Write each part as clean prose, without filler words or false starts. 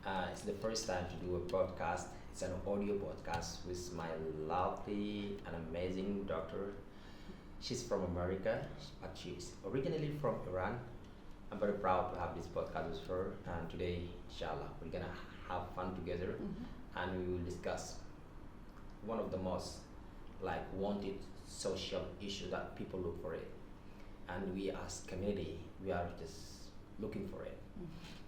It's the first time to do a podcast. It's an audio podcast with my lovely and amazing daughter. She's from America, but she's originally from Iran. I'm very proud to have this podcast with her. And today, inshallah, we're gonna have fun together, and we will discuss one of the most like wanted social issues that people look for it, and we as community we are just looking for it.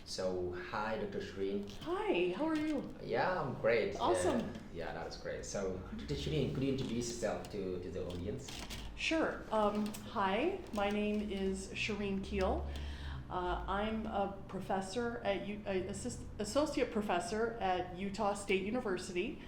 So, hi, Dr. Shireen. Hi, how are you? Yeah, I'm great. Awesome. Yeah, that's great. So, Dr. Shireen, could you introduce yourself to the audience? Sure. Hi, my name is Shireen Keel. I'm a professor at associate professor at Utah State University,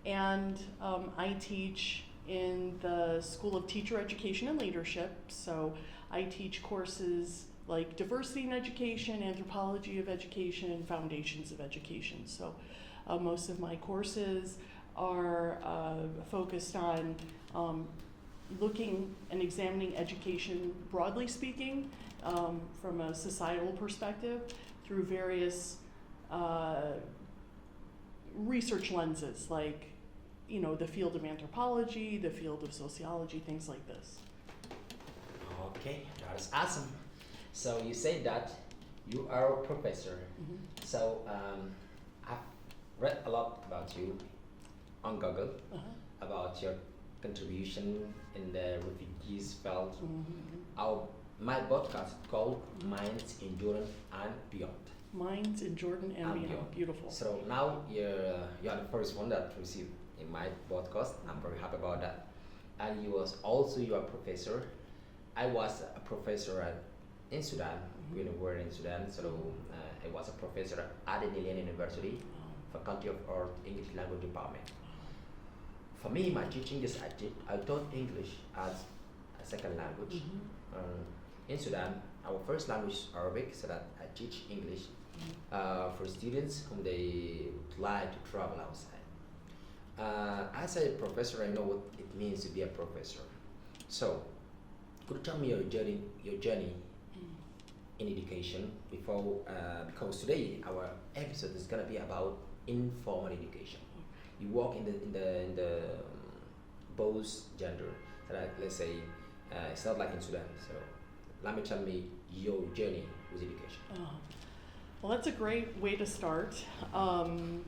and I teach in the School of Teacher Education and Leadership. So I teach courses like diversity in education, anthropology of education, foundations of education. So most of my courses are focused on looking and examining education broadly speaking from a societal perspective through various research lenses, like the field of anthropology, the field of sociology, things like this. Okay, that is awesome. So, you say that you are a professor. So, I've read a lot about you on Google about your contribution in the refugees field. My podcast called Minds in Jordan and Beyond. Minds in Jordan and beyond. Beautiful. So now you're the first one that received in my podcast. I'm very happy about that. And you was also your professor. I was a professor in Sudan. We were in Sudan, so I was a professor at the Nilian University, Faculty of Art, English Language Department. For me, my teaching is I taught English as a second language. In Sudan, our first language is Arabic, so that I teach English for students whom they would like to travel outside. As a professor, I know what it means to be a professor. So, could you tell me your journey in education before? Because today our episode is gonna be about informal education. You work in the both gender. So like, let's say it's not like in Sudan. So tell me your journey with education. Well, that's a great way to start. So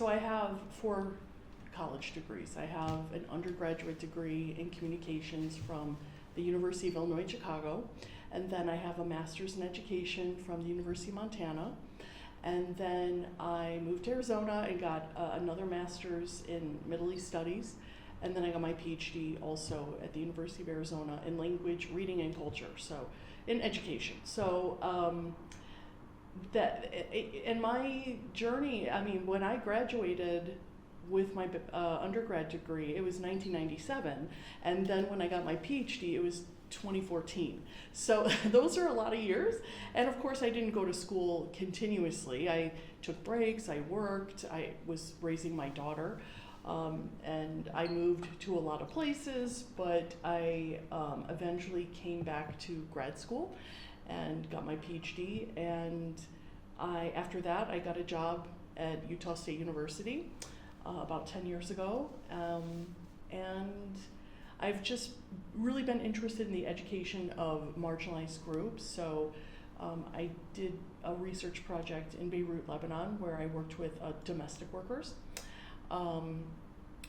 I have 4 college degrees. I have an undergraduate degree in communications from the University of Illinois, Chicago, and then I have a master's in education from the University of Montana. And then I moved to Arizona and got another master's in Middle East Studies. And then I got my PhD also at the University of Arizona in language, reading, and culture, so in education. So in my journey, I mean, when I graduated with my undergrad degree, it was 1997. And then when I got my PhD, it was 2014. So those are a lot of years. And of course, I didn't go to school continuously. I took breaks, I worked, I was raising my daughter, and I moved to a lot of places, but I eventually came back to grad school and got my PhD. And after that, I got a job at Utah State University about 10 years ago. And I've just really been interested in the education of marginalized groups. So I did a research project in Beirut, Lebanon, where I worked with domestic workers. And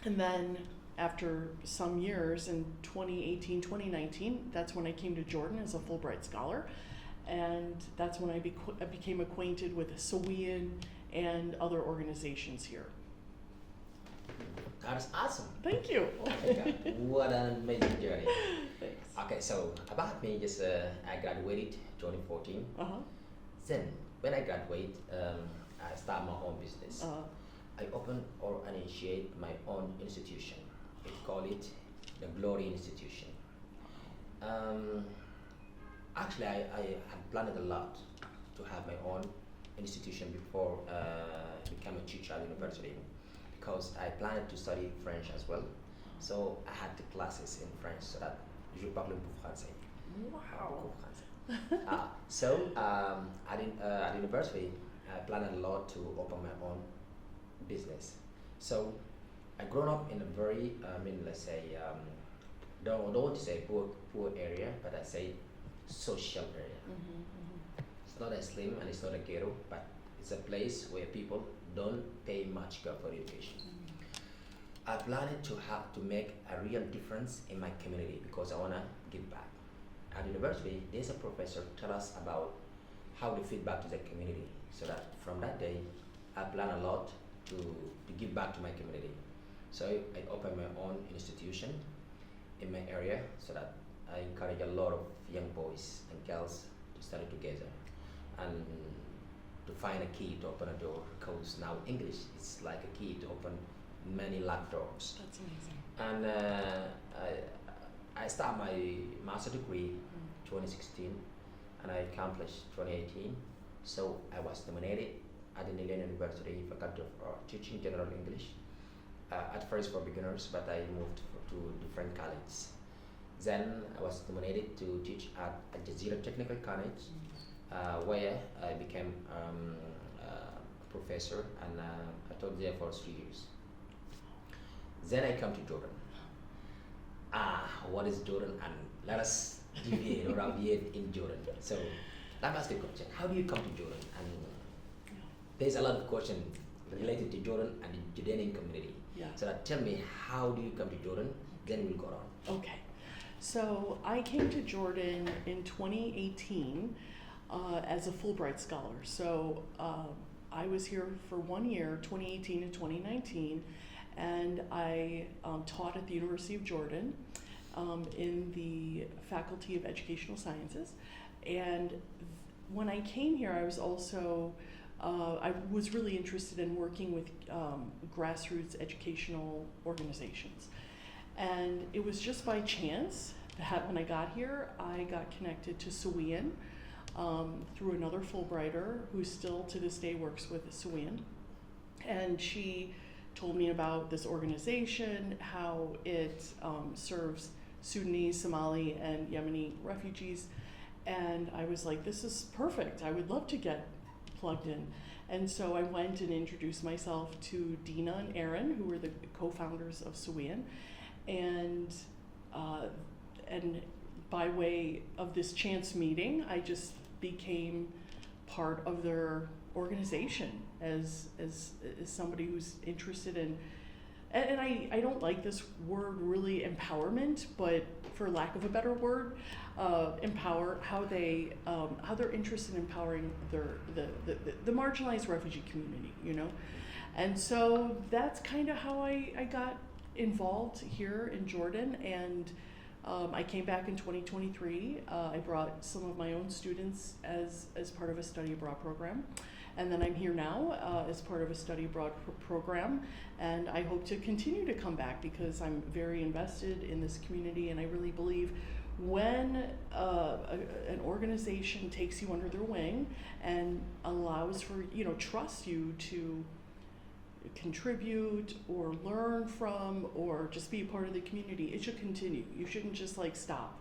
then after some years in 2018, 2019, that's when I came to Jordan as a Fulbright scholar. And that's when I became acquainted with Sawian and other organizations here. That is awesome. Thank you. Oh my God, what an amazing journey. Thanks. Okay, so about me, just I graduated 2014. Then when I graduate, I start my own business. I open or initiate my own institution. We call it the Glory Institution. Actually, I had planned a lot to have my own institution before becoming a teacher at university, because I planned to study French as well. So I had the classes in French so that je parle un peu français. Wow. At university, I planned a lot to open my own business. So I grown up in a very, let's say, don't want to say poor area, but I say social area. It's not a slim and it's not a ghetto, but it's a place where people don't pay much for education. I planned to have to make a real difference in my community because I wanna give back. At university, there's a professor tell us about how to feed back to the community. So that from that day, I plan a lot to give back to my community. So I opened my own institution in my area so that I encourage a lot of young boys and girls to study together and to find a key to open a door because now English is like a key to open many locked doors. That's amazing. And I started my master degree 2016 and I accomplished 2018. So I was nominated at the Nilian University Faculty of Teaching General English. At first for beginners, but I moved to different colleges. Then I was nominated to teach at Jazeera Technical College, where I became a professor and I taught there for 3 years. Then I come to Jordan. What is Jordan? And let us deviate or aviate in Jordan. So let me ask you a question. How do you come to Jordan? And there's a lot of questions related to Jordan and the Jordanian community. Yeah. So tell me, how do you come to Jordan? Then we'll go on. Okay. So I came to Jordan in 2018 as a Fulbright scholar. So I was here for 1 year, 2018 to 2019, and I taught at the University of Jordan in the Faculty of Educational Sciences. And when I came here, I was also I was really interested in working with grassroots educational organizations. And it was just by chance that when I got here, I got connected to Suwian through another Fulbrighter who still to this day works with Suwian. And she told me about this organization, how it serves Sudanese, Somali, and Yemeni refugees. And I was like, this is perfect. I would love to get plugged in. And so I went and introduced myself to Dina and Aaron, who were the co-founders of Suwian. And by way of this chance meeting, I just became part of their organization as somebody who's interested in, and I don't like this word really, empowerment, but for lack of a better word, empower, how they're interested in empowering the marginalized refugee community, you know. And so that's kind of how I got involved here in Jordan. And I came back in 2023. I brought some of my own students as part of a study abroad program. And then I'm here now as part of a study abroad program. And I hope to continue to come back because I'm very invested in this community. And I really believe when an organization takes you under their wing and allows for, trusts you to contribute or learn from or just be a part of the community, it should continue. You shouldn't just stop,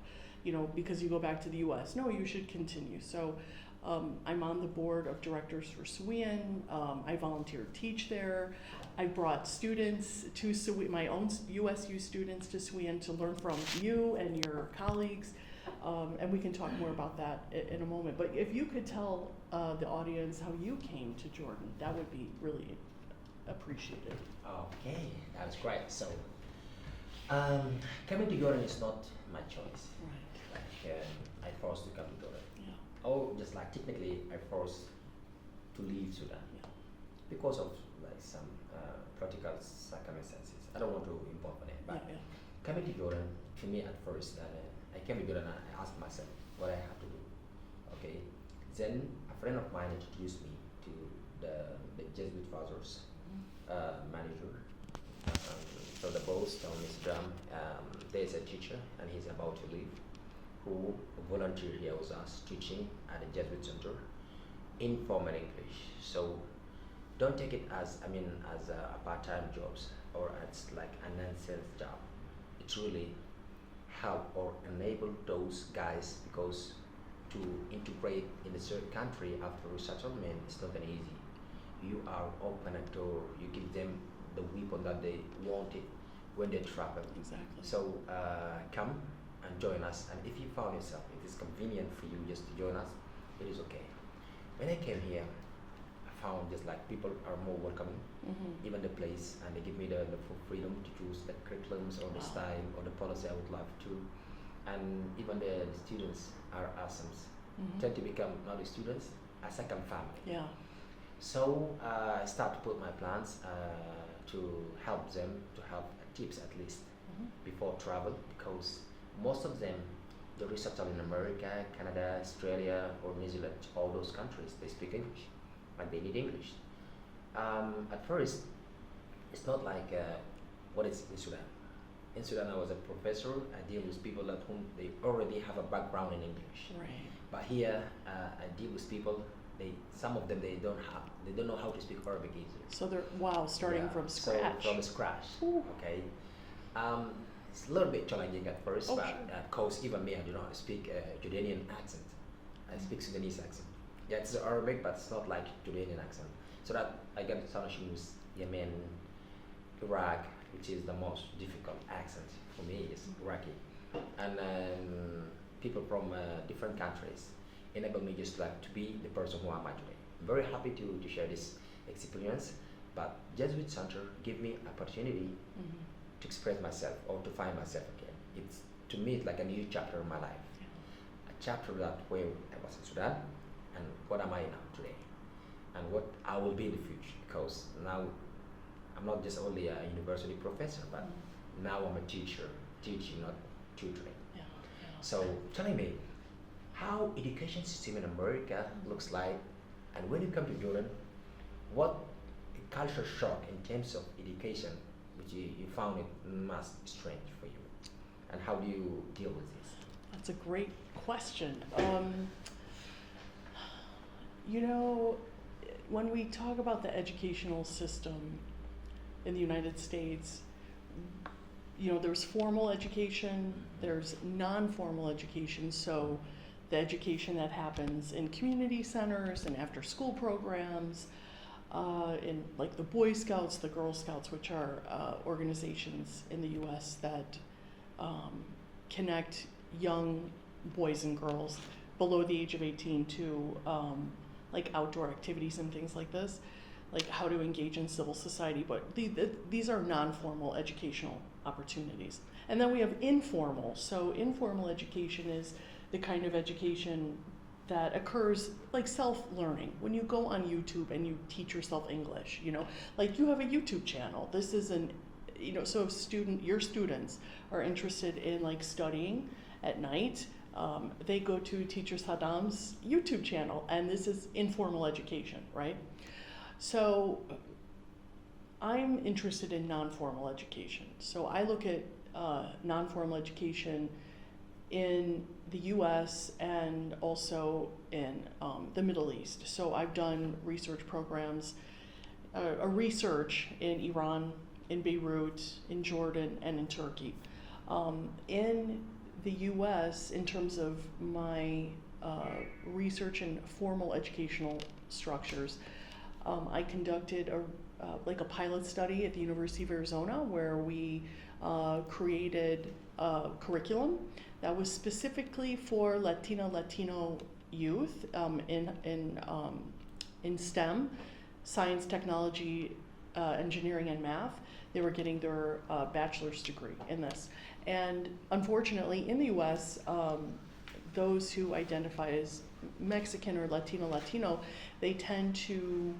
because you go back to the US. No, you should continue. So I'm on the board of directors for Suwian. I volunteer to teach there. I brought students to Suwian, my own USU students to Suwian to learn from you and your colleagues. And we can talk more about that in a moment. But if you could tell the audience how you came to Jordan, that would be really appreciated. Okay, that's great. So, coming to Jordan is not my choice. Right. I forced to come to Jordan. Yeah. Oh, just like technically, I forced to leave Sudan because of some political circumstances. I don't want to involve in it, but coming to Jordan, to me at first, I came to Jordan and I asked myself what I have to do. Okay, then a friend of mine introduced me to the Jesuit fathers manager. So the boss told me, Sadam, there's a teacher and he's about to leave who volunteered here with us teaching at the Jesuit Center informal English. So don't take it as a part-time jobs or as like a nonsense job. It's really help or enable those guys because to integrate in a certain country after resettlement is not an easy. You are open a door, you give them the weapon that they wanted when they travel. Exactly. So come and join us, and if you found yourself, it is convenient for you just to join us, it is okay. When I came here, I found just like people are more welcoming, even the place, and they give me the full freedom to choose the curriculums or the Wow. style or the policy I would love to. And even the students are awesome. Tend to become not the students, a second family. Yeah. So I start to put my plans to help them to have tips at least before travel, because most of them they resettle in America, Canada, Australia, or New Zealand, all those countries they speak English, and they need English. At first, it's not like what is in Sudan. In Sudan, I was a professor. I deal with people at whom they already have a background in English. Right. But here, I deal with people. Some of them they don't know how to speak Arabic either. So they're starting Yeah, from so scratch. from scratch. Ooh. Okay. It's a little bit challenging at first, Oh, but sure. of course, even me, I do not speak Jordanian accent. I speak Sudanese accent. Yeah, it's Arabic, but it's not like Jordanian accent. So that I get astonishing with Yemen, Iraq, which is the most difficult accent for me is Iraqi, and people from different countries enable me just like to be the person who am I today. I'm very happy to share this experience, but Jesuit Center give me opportunity to express myself or to find myself again. It's to me it's like a new chapter in my life, a chapter that where I was in Sudan and what am I now today, and what I will be in the future. Because now I'm not just only a university professor, but now I'm a teacher, teaching, not tutoring. Yeah. So telling me how education system in America looks like, and when you come to Jordan, what a culture shock in terms of education, which you found it most strange for you, and how do you deal with this? That's a great question. You know, when we talk about the educational system in the United States, you know, there's formal education, there's non-formal education. So the education that happens in community centers and after school programs, in like the Boy Scouts, the Girl Scouts, which are organizations in the US that connect young boys and girls below the age of 18 to like outdoor activities and things like this, like how to engage in civil society. But these are non-formal educational opportunities. And then we have informal. So informal education is the kind of education that occurs like self-learning. When you go on YouTube and you teach yourself English, you know, like you have a YouTube channel. This is you know, so if your students are interested in like studying at night, they go to Teacher Sadam's YouTube channel, and this is informal education, right? So I'm interested in non-formal education. So I look at non-formal education in the US and also in the Middle East. So I've done research programs, a research in Iran, in Beirut, in Jordan, and in Turkey. In the US, in terms of my research in formal educational structures, I conducted a pilot study at the University of Arizona where we created a curriculum that was specifically for Latino youth in STEM, science, technology, engineering, and math. They were getting their bachelor's degree in this. And unfortunately, in the US, those who identify as Mexican or Latino, they tend to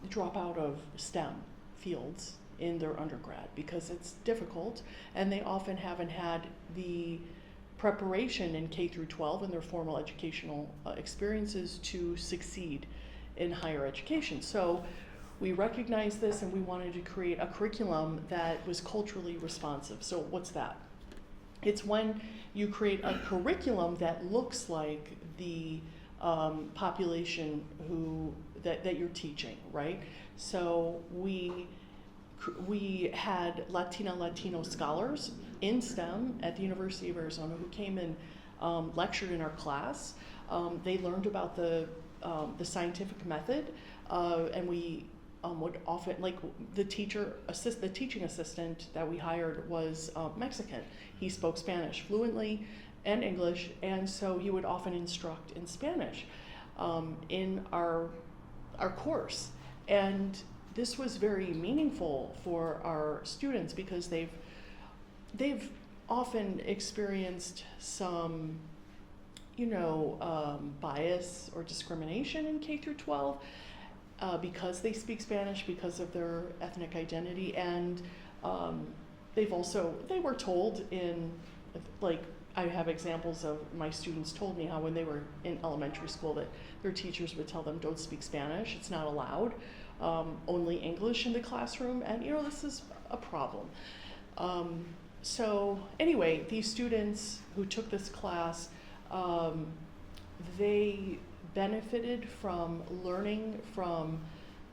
drop out of STEM fields in their undergrad because it's difficult, and they often haven't had the preparation in K through 12 in their formal educational experiences to succeed in higher education. So we recognized this, and we wanted to create a curriculum that was culturally responsive. So what's that? It's when you create a curriculum that looks like the population that you're teaching, right? So we had Latino scholars in STEM at the University of Arizona who came and lectured in our class. They learned about the scientific method, and we would often, like the teaching assistant that we hired was Mexican. He spoke Spanish fluently and English, and so he would often instruct in Spanish in our course. And this was very meaningful for our students because they've often experienced some, bias or discrimination in K through 12 because they speak Spanish, because of their ethnic identity, and they were told in, like, I have examples of my students told me how when they were in elementary school that their teachers would tell them, don't speak Spanish, it's not allowed, only English in the classroom, and this is a problem. So anyway, these students who took this class, they benefited from learning from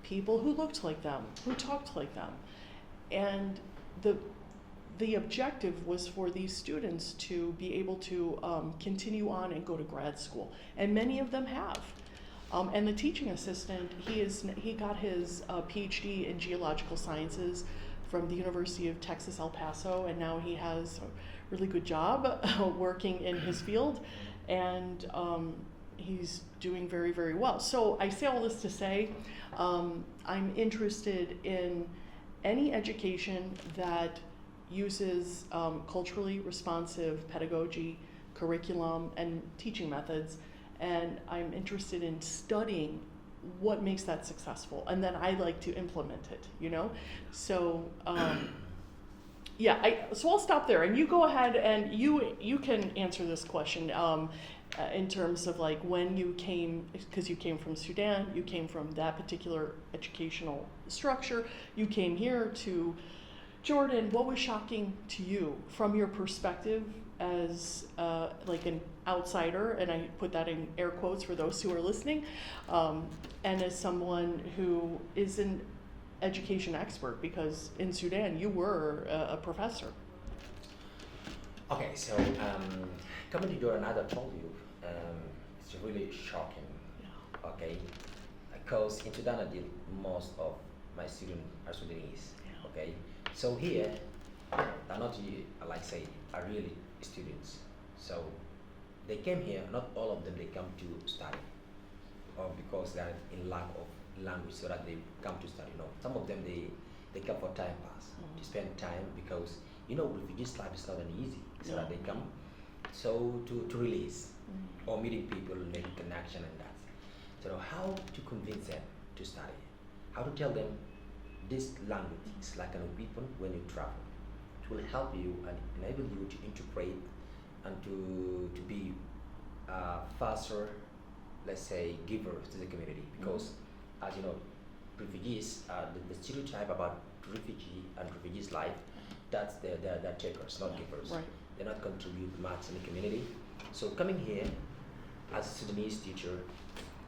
people who looked like them, who talked like them. And the objective was for these students to be able to continue on and go to grad school. And many of them have. And the teaching assistant, he got his PhD in geological sciences from the University of Texas, El Paso, and now he has a really good job working in his field, and he's doing very, very well. So I say all this to say, I'm interested in any education that uses culturally responsive pedagogy, curriculum, and teaching methods, and I'm interested in studying what makes that successful, and then I like to implement it, So, so I'll stop there, and you go ahead and you can answer this question in terms of like when you came, because you came from Sudan, you came from that particular educational structure, you came here to Jordan. What was shocking to you from your perspective as like an outsider, and I put that in air quotes for those who are listening, and as someone who is an education expert, because in Sudan you were a professor. Okay, so coming to Jordan, as I told you, it's really shocking. Yeah. Okay, because in Sudan I did most of my students are Sudanese. Yeah. Okay, so here they're not like say are really students. So they came here. Not all of them they come to study, or because they're in lack of language, so that they come to study. No, some of them they come for time pass, to spend time, because refugees life is not an easy, so that they come to release, or meeting people, making connection, and that. So how to convince them to study? How to tell them this language is like a weapon when you travel. It will help you and enable you to integrate and to be faster, let's say, givers to the community. Because as you know, refugees, the stereotype about refugee and refugees' life, that's they're takers, not givers. Right. They not contribute much in the community. So coming here as a Sudanese teacher,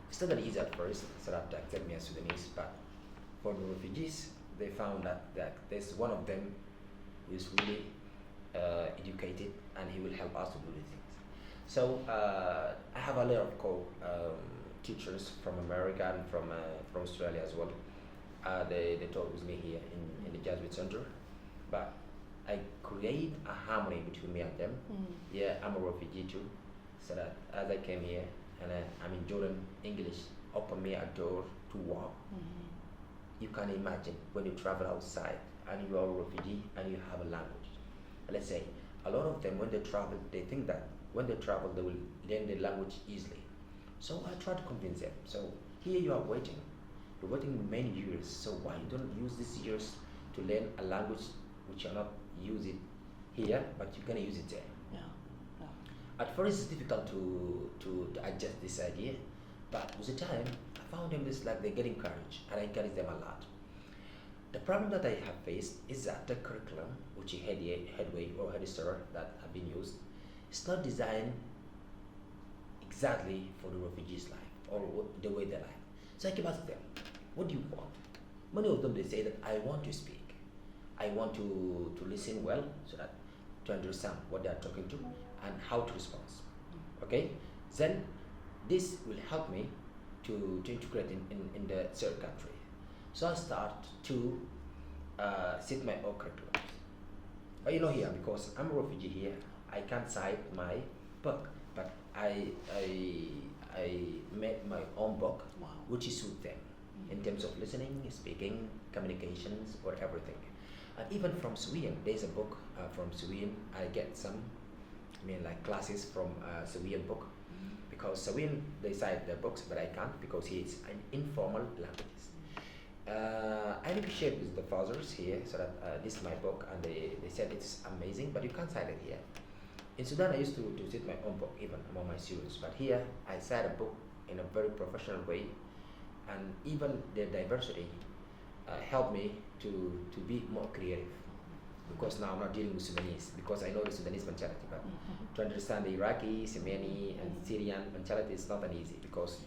it's not that easy at first, so that they accept me as Sudanese, but for the refugees, they found that there's one of them who is really educated, and he will help us to do these things. So I have a lot of teachers from America and from Australia as well. They taught with me here in the Jesuit Center, but I create a harmony between me and them. Yeah, I'm a refugee too, so that as I came here and I'm in Jordan, English opened me a door to work. You can imagine when you travel outside and you are a refugee and you have a language. Let's say a lot of them, when they travel, they think that when they travel they will learn the language easily. So I try to convince them. So here you are waiting. You're waiting many years. So why you don't use these years to learn a language which you're not using here, but you're gonna use it there. Yeah. At first it's difficult to adjust this idea, but with the time I found them this like they get encouraged, and I encourage them a lot. The problem that I have faced is that the curriculum, which is headway or headster that have been used, is not designed exactly for the refugees' life or the way they live. So I keep asking them, what do you want? Many of them they say that I want to speak. I want to listen well, so that to understand what they are talking to and how to respond. Okay, then this will help me to integrate in the third country. So I start to set my own curriculum. Here, because I'm a refugee here, I can't cite my book, but I made my own book, Wow. which is suit them in terms of listening, speaking, communications, or everything. And even from Sweden, there's a book from Sweden. I get some, like classes from Sweden book, because Sweden they cite their books, but I can't because it's an informal language. I negotiate with the fathers here so that this is my book, and they said it's amazing, but you can't cite it here. In Sudan, I used to cite my own book even among my students, but here I cite a book in a very professional way, and even the diversity helped me to be more creative. Because now I'm not dealing with Sudanese, because I know the Sudanese mentality, but to understand the Iraqi, Yemeni, and Syrian mentality is not that easy, because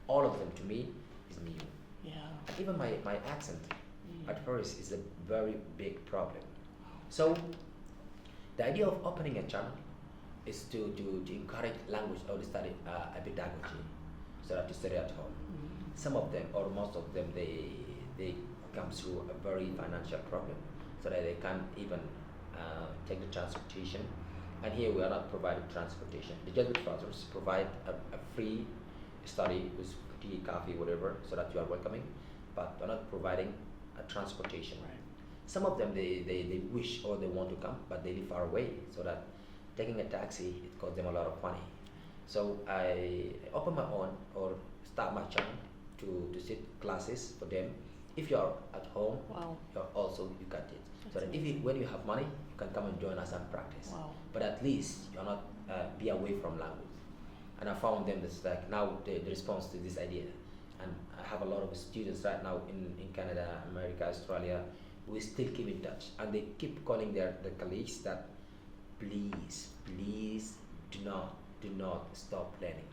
all of them to me is new. Yeah. And even my accent at first is a very big problem. So the idea of opening a channel is to encourage language or to study a pedagogy, so that to study at home. Some of them, or most of them, they come through a very financial problem, so that they can't even take the transportation. And here we are not providing transportation. The Jesuit fathers provide a free study with tea, coffee, whatever, so that you are welcoming, but they're not providing a transportation. Right. Some of them they wish or they want to come, but they live far away, so that taking a taxi it costs them a lot of money. So I open my own or start my channel to sit classes for them. If you are at home, Wow. you got it. So That's that when you have money, you can come and join us and practice. Wow. But at least you're not be away from language. And I found them this like now the response to this idea. And I have a lot of students right now in Canada, America, Australia. We still keep in touch, and they keep calling their colleagues that please do not stop learning.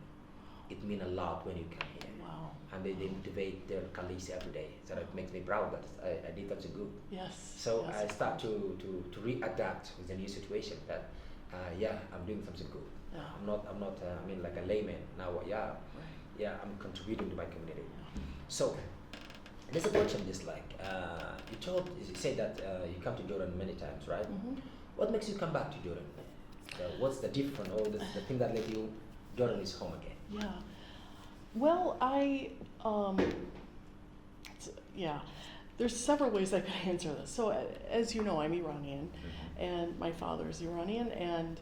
It means a lot when you come here. Wow. And they motivate their colleagues every day. So that makes me proud that I did something good. Yes. So yes. I start to readapt with the new situation that I'm doing something good. Yeah. I'm not like a layman now. Right. I'm contributing to my community. Yeah. So there's a question just like you said that you come to Jordan many times, right? Mhm. What makes you come back to Jordan? What's the difference or the thing that let you Jordan is home again? Yeah. Well, there's several ways I could answer this. So, as you know, I'm Iranian, and my father is Iranian, and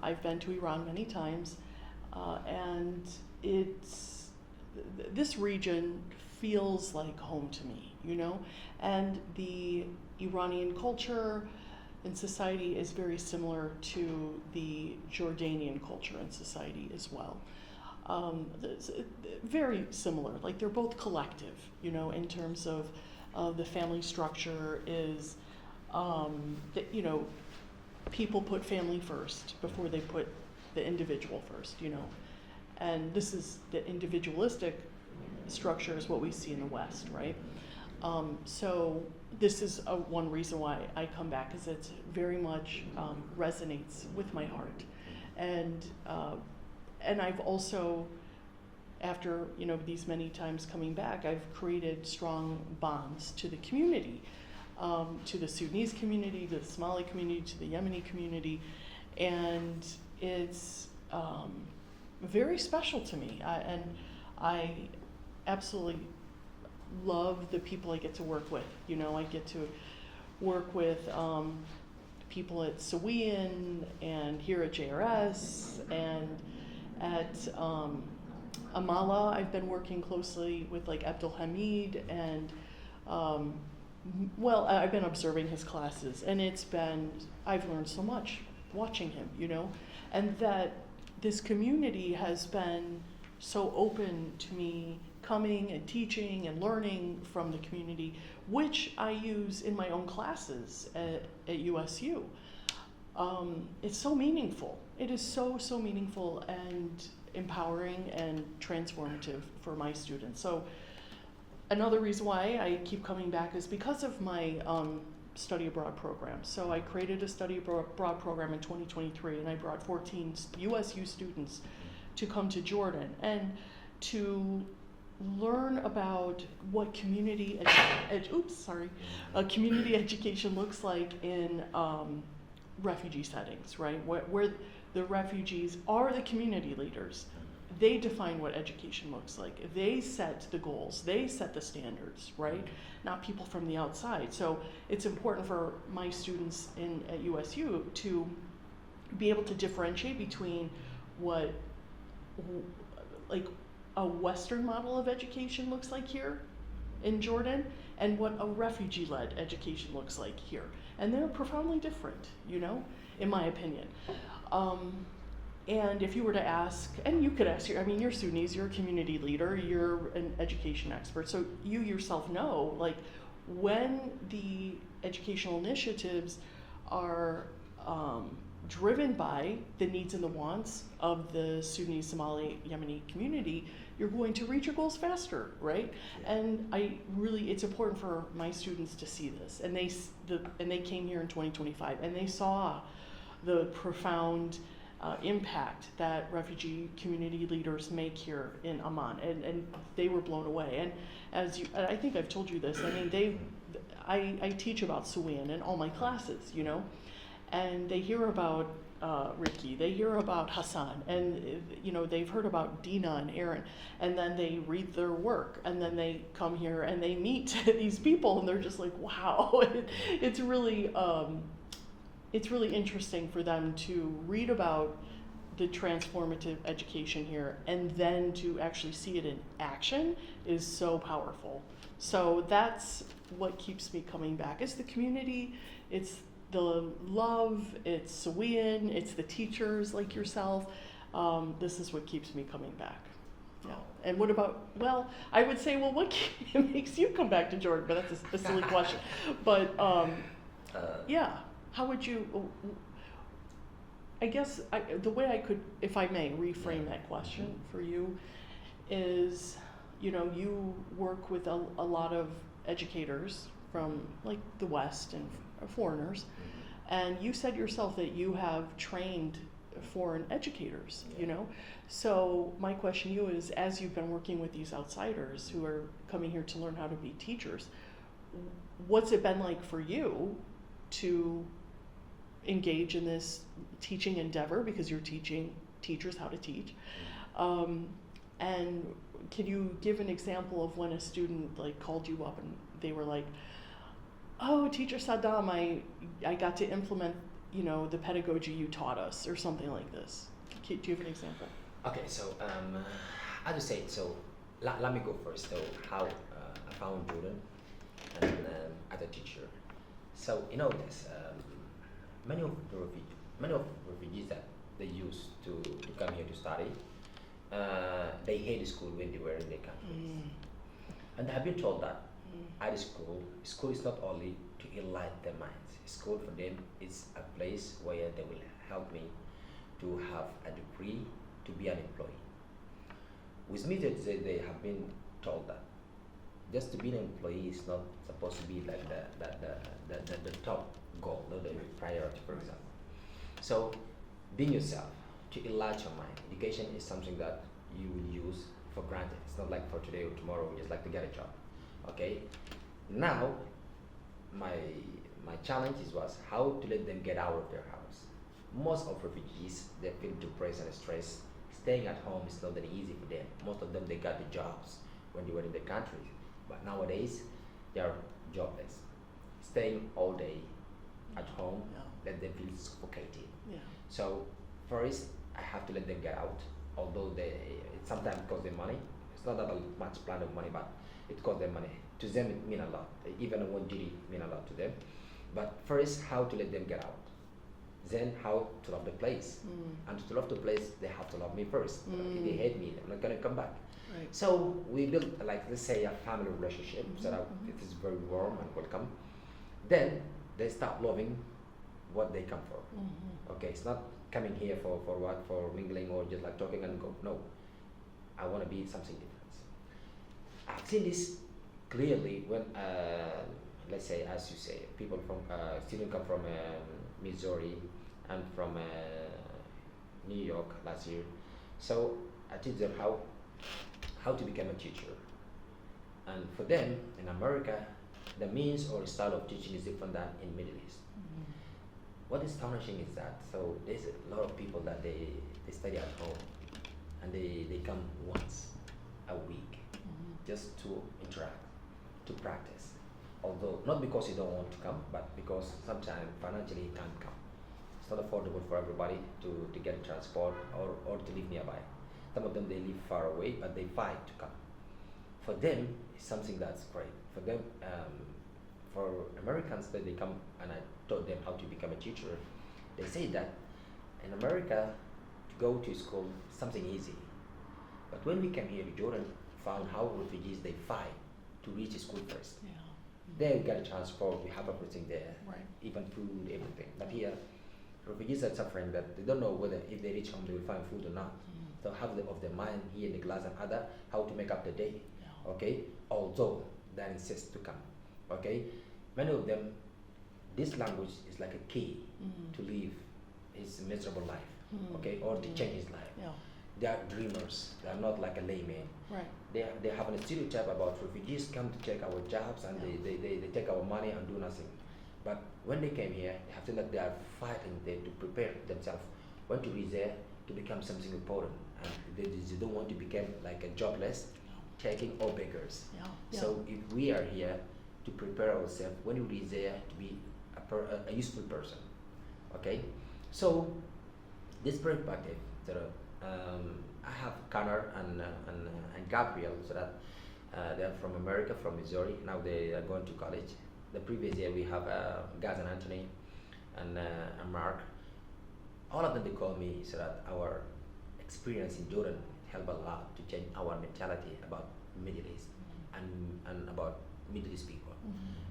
I've been to Iran many times, and this region feels like home to me, and the Iranian culture and society is very similar to the Jordanian culture and society as well. It's very similar, like they're both collective, in terms of the family structure is, people put family first before they put the individual first, and this is the individualistic structure is what we see in the West, right? So this is one reason why I come back, is it very much resonates with my heart, and I've also, after these many times coming back, I've created strong bonds to the community, to the Sudanese community, to the Somali community, to the Yemeni community, and it's very special to me. I absolutely love the people I get to work with. I get to work with people at Sawian and here at JRS and at Amala. I've been working closely with like Abdul Hamid and I've been observing his classes, and I've learned so much watching him, and that this community has been so open to me coming and teaching and learning from the community, which I use in my own classes at USU. It's so meaningful. It is so meaningful and empowering and transformative for my students. So another reason why I keep coming back is because of my study abroad programs. So I created a study abroad program in 2023, and I brought 14 USU students to come to Jordan and to learn about what community community education looks like in refugee settings, right? Where the refugees are the community leaders. They define what education looks like. They set the goals. They set the standards, right? Not people from the outside. So it's important for my students at USU to be able to differentiate between what like a Western model of education looks like here in Jordan and what a refugee-led education looks like here. And they're profoundly different, you know, in my opinion. And if you were to ask, and you could ask your Sunnis, you're a community leader, you're an education expert, so you yourself know, like, when the educational initiatives are driven by the needs and the wants of the Sunni, Somali, Yemeni community, you're going to reach your goals faster, right? And it's important for my students to see this, and they came here in 2025, and they saw the profound impact that refugee community leaders make here in Amman, and they were blown away. And I think I've told you this. I mean, I teach about Suwan in all my classes, you know, and they hear about Ricky, they hear about Hassan, and you know, they've heard about Dina and Aaron, and then they read their work, and then they come here and they meet these people, and they're just like, wow, it's really interesting for them to read about the transformative education here, and then to actually see it in action is so powerful. So that's what keeps me coming back. It's the community, it's the love, it's Sawian, it's the teachers like yourself. This is what keeps me coming back. Yeah. And what about, well, I would say, well, what makes you come back to Jordan? But that's a silly question. But yeah. How would you, I guess the way I could, if I may, reframe that question for you is, you know, you work with a lot of educators from like the West and foreigners, and you said yourself that you have trained foreign educators, you know? So my question to you is, as you've been working with these outsiders who are coming here to learn how to be teachers, what's it been like for you to engage in this teaching endeavor, because you're teaching teachers how to teach, and can you give an example of when a student like called you up and they were like, oh, Teacher Sadam, I got to implement, you know, the pedagogy you taught us, or something like this? Do you have an example? Okay, so I'll just say it. So let me go first. So how I found Jordan and as a teacher. So you know this. Many of refugees that they used to come here to study, they hate school when they were in their countries. And I've been told that at school is not only to enlighten their minds. School for them is a place where they will help me to have a degree to be an employee. With me, they have been told that just to be an employee is not supposed to be like the top goal, not the priority, for example. So, being yourself, to enlarge your mind. Education is something that you will use for granted. It's not like for today or tomorrow, we just like to get a job. Okay? Now, my challenge was how to let them get out of their house. Most of refugees, they feel depressed and stressed. Staying at home is not that easy for them. Most of them, they got the jobs when they were in the country. But nowadays, they are jobless. Staying all day at home, let them feel suffocated. Yeah. So first, I have to let them get out. Although it sometimes costs them money. It's not that much plan of money, but it costs them money. To them, it means a lot. Even one duty means a lot to them. But first, how to let them get out. Then how to love the place. And to love the place, they have to love me first. If they hate me, they're not gonna come back. Right. So we build, like, let's say, a family relationship so that it is very warm and welcome. Then they start loving what they come for. Okay, it's not coming here for what, for mingling or just like talking and go. No, I want to be something different. I've seen this clearly when let's say, as you say, people from students come from Missouri and from New York last year. So I teach them how to become a teacher. And for them in America, the means or style of teaching is different than in Middle East. What is astonishing is that so there's a lot of people that they study at home and they come once a week just to interact, to practice. Although not because you don't want to come, but because sometimes financially you can't come. It's not affordable for everybody to get transport or to live nearby. Some of them they live far away, but they fight to come. For them, it's something that's great. For them, for Americans that they come and I taught them how to become a teacher, they say that in America to go to school is something easy. But when we came here to Jordan, found how refugees they fight to reach school first. Yeah. There we get transport, we have everything there, Right. even food, everything. But here, refugees are suffering that they don't know whether if they reach home they will find food or not. So have of their mind here in the class and other how to make up the day. Yeah. Okay, although they insist to come. Okay, many of them, this language is like a key to live his miserable life. Okay, or to change his life. Yeah. They are dreamers. They are not like a layman. Right. They have a stereotype about refugees come to take our jobs and Yeah. they take our money and do nothing. But when they came here, they have seen that they are fighting there to prepare themselves. When to reach there to become something important, and they don't want to become like a jobless, taking or beggars. Yeah. So if we are here to prepare ourselves when we reach there to be a useful person, okay? So this perspective, so, I have Connor and Gabriel, so that they're from America, from Missouri. Now they are going to college. The previous year we have Gaz and Anthony and Mark. All of them they call me so that our experience in Jordan helped a lot to change our mentality about Middle East and about Middle East people.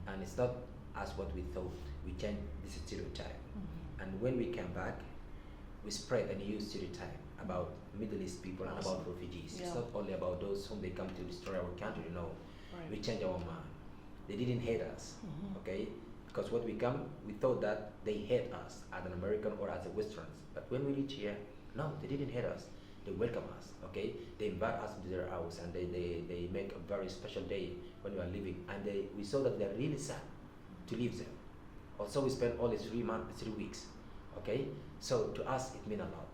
And it's not as what we thought. We changed this stereotype. And when we came back, we spread a new stereotype about Middle East people and about refugees. Yeah. It's not only about those whom they come to destroy our country, no. Right. We changed our mind. They didn't hate us, okay? Because what we come, we thought that they hate us as an American or as a Westerns. But when we reach here, no, they didn't hate us. They welcome us, okay? They invite us to their house and they make a very special day when we are leaving. And we saw that they're really sad to leave them. Also, we spent only 3 weeks, okay? So to us, it meant a lot.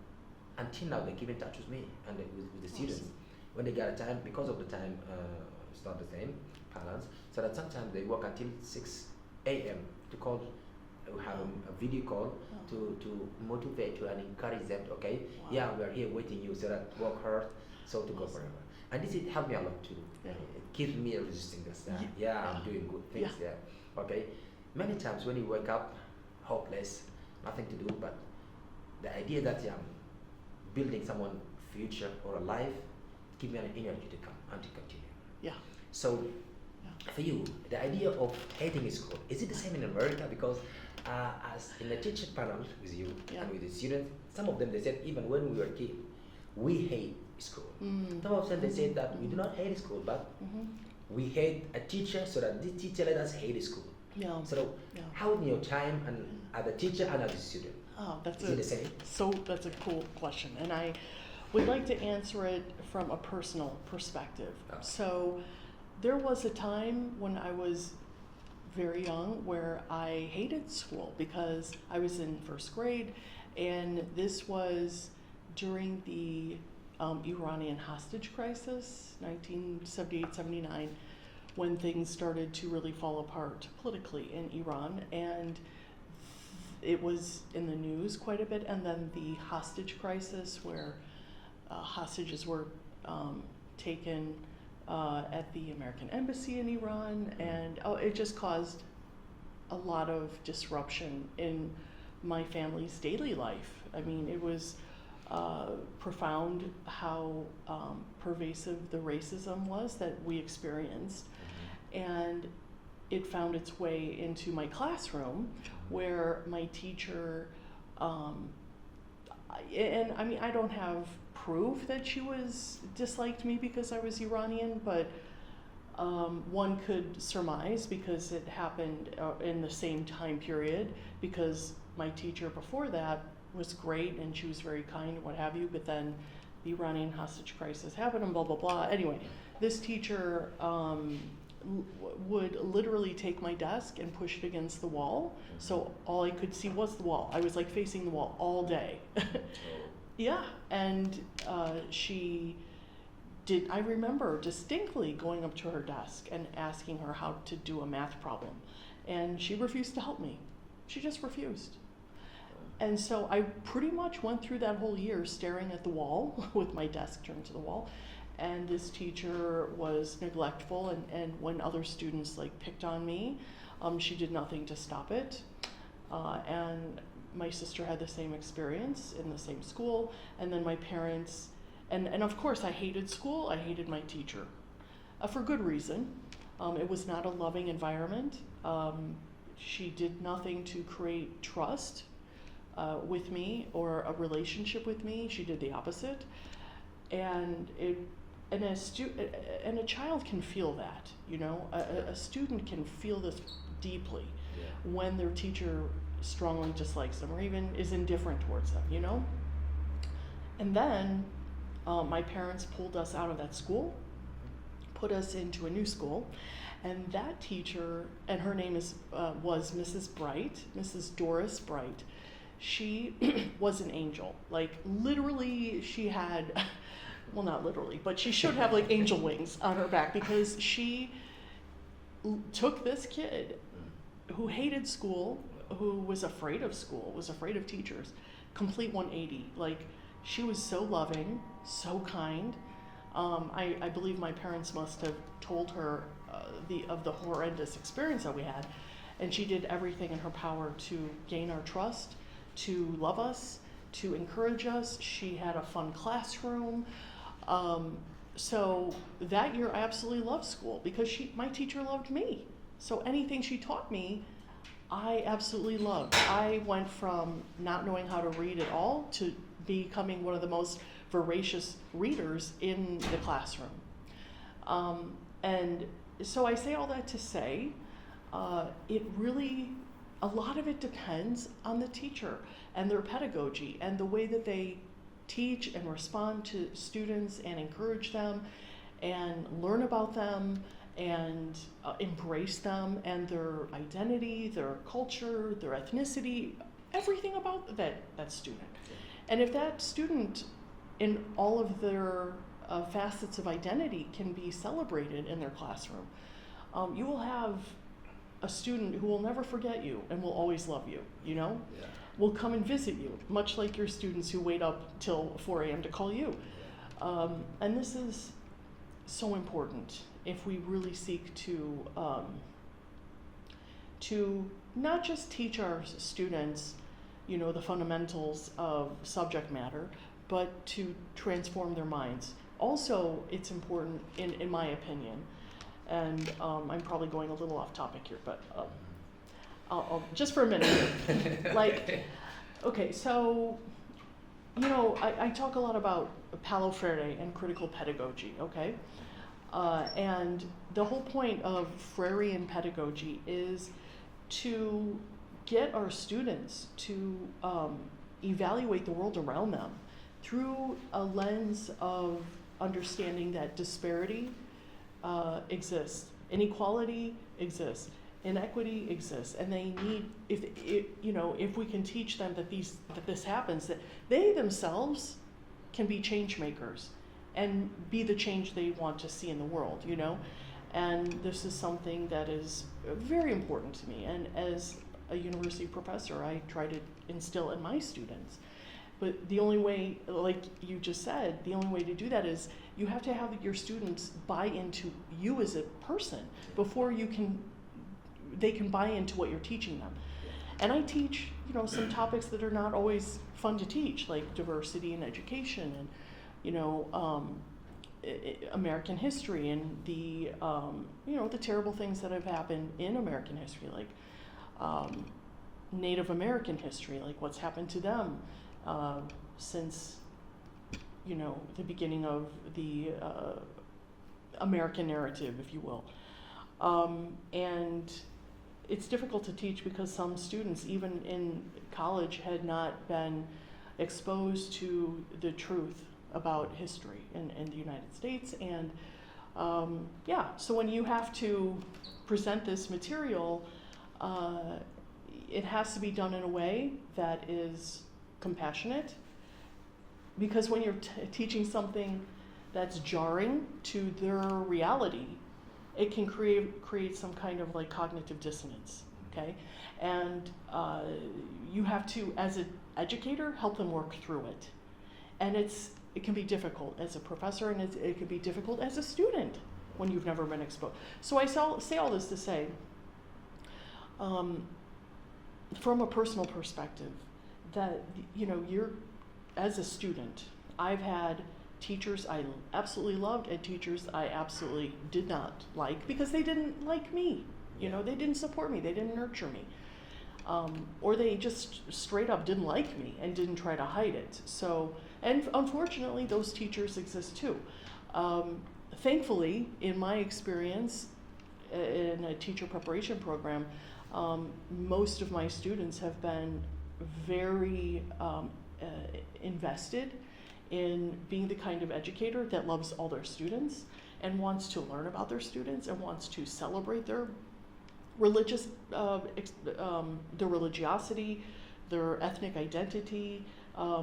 Until now, they keep in touch with me and with the students. When they get a time, because of the time, it's not the same balance, so that sometimes they work until 6 a.m. to call, we have a video call to motivate you and encourage them, okay? Wow. Yeah, we are here waiting you, so that work hard, so to go forever. And this it helped me a lot too. Yeah. It keeps me resisting this. Yeah. I'm doing good things, okay? Many times when you wake up hopeless, nothing to do, but the idea that I'm building someone's future or a life give me an energy to come and to continue. Yeah. So for you, the idea of hating school, is it the same in America? Because as in the teacher panel with you and with the students, some of them they said even when we were kids, we hate school. Some of them they said that we do not hate school, but we hate a teacher so that this teacher let us hate school. Yeah. So how in your time and as a teacher and as a student? Oh, that's Is it the same? So that's a cool question, and I would like to answer it from a personal perspective. Okay. So there was a time when I was very young where I hated school because I was in first grade, and this was during the Iranian hostage crisis, 1978-79, when things started to really fall apart politically in Iran, and it was in the news quite a bit. And then the hostage crisis, where hostages were taken at the American embassy in Iran, and it just caused a lot of disruption in my family's daily life. I mean, it was profound how pervasive the racism was that we experienced, and it found its way into my classroom, where my teacher, and I mean, I don't have proof that she disliked me because I was Iranian, but One could surmise because it happened in the same time period, because my teacher before that was great and she was very kind, what have you, but then the Iranian hostage crisis happened and blah, blah, blah. Anyway, this teacher would literally take my desk and push it against the wall, so all I could see was the wall. I was like facing the wall all day. Yeah, and I remember distinctly going up to her desk and asking her how to do a math problem, and she refused to help me. She just refused. And so I pretty much went through that whole year staring at the wall with my desk turned to the wall. And this teacher was neglectful, and when other students like picked on me, she did nothing to stop it. And my sister had the same experience in the same school, and then my parents, and of course I hated school, I hated my teacher, for good reason. It was not a loving environment. She did nothing to create trust with me or a relationship with me. She did the opposite. And a child can feel that, you know. A student can feel this deeply when their teacher strongly dislikes them or even is indifferent towards them, you know. And then my parents pulled us out of that school, put us into a new school, and that teacher, and her name was Mrs. Bright, Mrs. Doris Bright. She was an angel. Like literally, she had. Well, not literally, but she should have like angel wings on her back, because she took this kid who hated school, who was afraid of school, was afraid of teachers, complete 180. Like, she was so loving, so kind. I believe my parents must have told her of the horrendous experience that we had, and she did everything in her power to gain our trust, to love us, to encourage us. She had a fun classroom. So that year I absolutely loved school because my teacher loved me. So anything she taught me, I absolutely loved. I went from not knowing how to read at all to becoming one of the most voracious readers in the classroom. And so I say all that to say, a lot of it depends on the teacher and their pedagogy and the way that they teach and respond to students and encourage them and learn about them and embrace them and their identity, their culture, their ethnicity, everything about that student. And if that student in all of their facets of identity can be celebrated in their classroom, you will have a student who will never forget you and will always love you, you know? Yeah. Will come and visit you, much like your students who wait up till 4 a.m. to call you. And this is so important if we really seek to not just teach our students, you know, the fundamentals of subject matter, but to transform their minds. Also, it's important, in my opinion, and I'm probably going a little off topic here, but I'll just for a minute. Like, okay, so, you know, I talk a lot about Paulo Freire and critical pedagogy, okay? And the whole point of Freirean pedagogy is to get our students to evaluate the world around them through a lens of understanding that disparity exists, inequality exists, inequity exists, and they need, if we can teach them that this happens, that they themselves can be change makers and be the change they want to see in the world, you know? And this is something that is very important to me, and as a university professor, I try to instill in my students. But the only way, like you just said, the only way to do that is you have to have your students buy into you as a person before they can buy into what you're teaching them. And I teach, you know, some topics that are not always fun to teach, like diversity in education and, you know, American history and the, the terrible things that have happened in American history, like Native American history, like what's happened to them since, you know, the beginning of the American narrative, if you will. And it's difficult to teach because some students, even in college, had not been exposed to the truth about history in the United States. And so when you have to present this material, it has to be done in a way that is compassionate, because when you're teaching something that's jarring to their reality, it can create some kind of like cognitive dissonance, okay? And you have to, as an educator, help them work through it. And it can be difficult as a professor, and it can be difficult as a student when you've never been exposed. So I say all this to say, from a personal perspective, that you're, as a student, I've had teachers I absolutely loved and teachers I absolutely did not like because they didn't like me. They didn't support me, they didn't nurture me. Or they just straight up didn't like me and didn't try to hide it. So, and unfortunately, those teachers exist too. Thankfully, in my experience, in a teacher preparation program, most of my students have been very invested in being the kind of educator that loves all their students and wants to learn about their students and wants to celebrate their religious, their religiosity, their ethnic identity,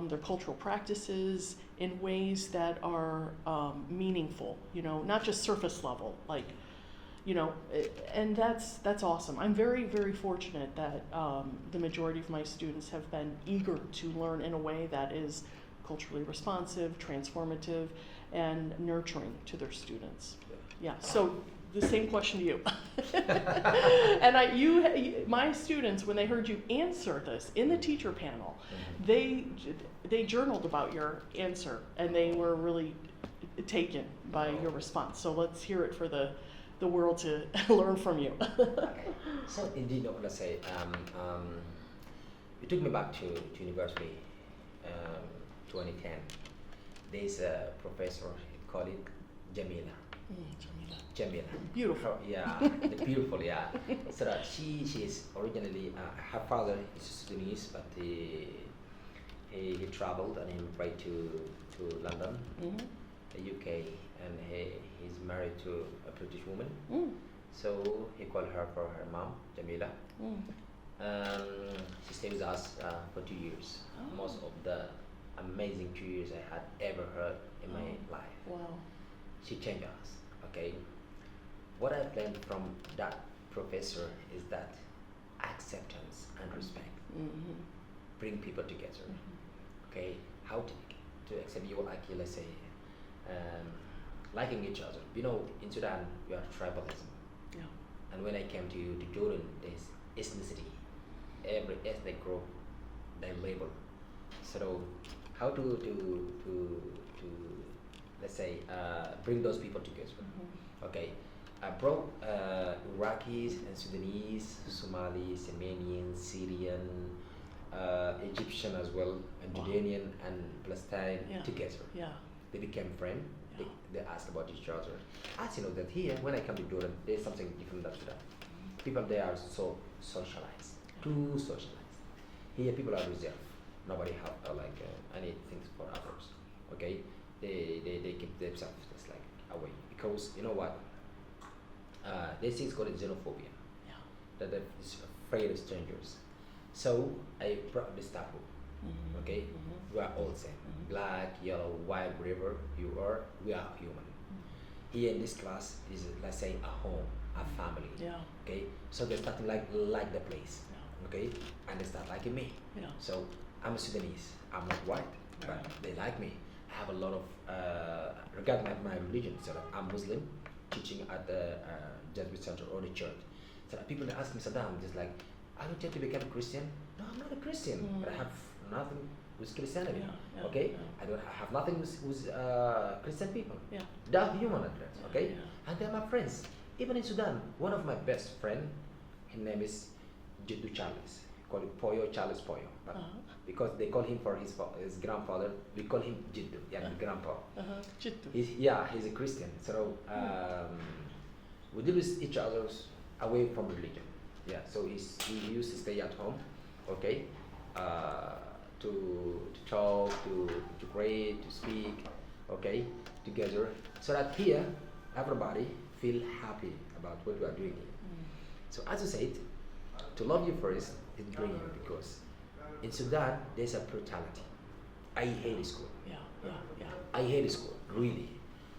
their cultural practices in ways that are meaningful, not just surface level, like, and that's awesome. I'm very, very fortunate that the majority of my students have been eager to learn in a way that is culturally responsive, transformative, and nurturing to their students. Yeah, so the same question to you. And my students, when they heard you answer this in the teacher panel, they journaled about your answer, and they were really taken by your response. So let's hear it for the world to learn from you. Okay. So indeed, let's say, you took me back to university, 2010. There's a professor, he called it Jamila. Jamila. Beautiful. Yeah, beautiful, yeah. So that she is originally, her father is Sudanese, but he traveled and he moved to London, the UK, and he's married to a British woman. So he called her for her mom, Jamila. She stayed with us for 2 years. Most of the amazing 2 years I had ever heard in my life. Wow. She changed us, okay? What I've learned from that professor is that acceptance and respect bring people together, okay? How to accept you, like, let's say, liking each other. In Sudan, we have tribalism. Yeah. And when I came to Jordan, there's ethnicity. Every ethnic group, they label. So how to let's say, bring those people together. Okay, I brought Iraqis and Sudanese, Somalis, Yemenians, Syrian, Egyptian as well, and Jordanian and Palestine together. Yeah. They became friends. They asked about each other. As you know that here, when I come to Jordan, there's something different than Sudan. People there are so socialized, too socialized. Here, people are reserved. Nobody have anything for others. Okay, they keep themselves just like away because you know what? This thing is called xenophobia. Yeah. That they're afraid of strangers. So I brought this taboo. Okay, we are all same. Black, yellow, white, whatever you are, we are human. Here in this class is, let's say, a home, a family. Yeah. Okay, so they start to like the place. Yeah. Okay, and they start liking me. Yeah. So I'm a Sudanese. I'm not white, but they like me. I have a lot of regarding my religion. So I'm Muslim, teaching at the Jesuit Center or the church. So people ask me, Sadam, just like, are you trying to become a Christian? No, I'm not a Christian, but I have nothing with Christianity. Okay, I have nothing with Christian people. Yeah. They're human at least. Okay, and they're my friends. Even in Sudan, one of my best friend, his name is Jitu Charles. call it Pollo, Charles Pollo. But Uh-huh. because they call him for his grandfather, we call him Jiddu, yeah, the grandpa. Uh-huh. Chittu. He's a Christian. So we deal with each other away from religion. Yeah, so he used to stay at home, okay, to talk, to pray, to speak, okay, together, so that here everybody feel happy about what we are doing here. So as I said, to love you first is brilliant because in Sudan there's a brutality. I hate school. Yeah, yeah, yeah. I hate school, really,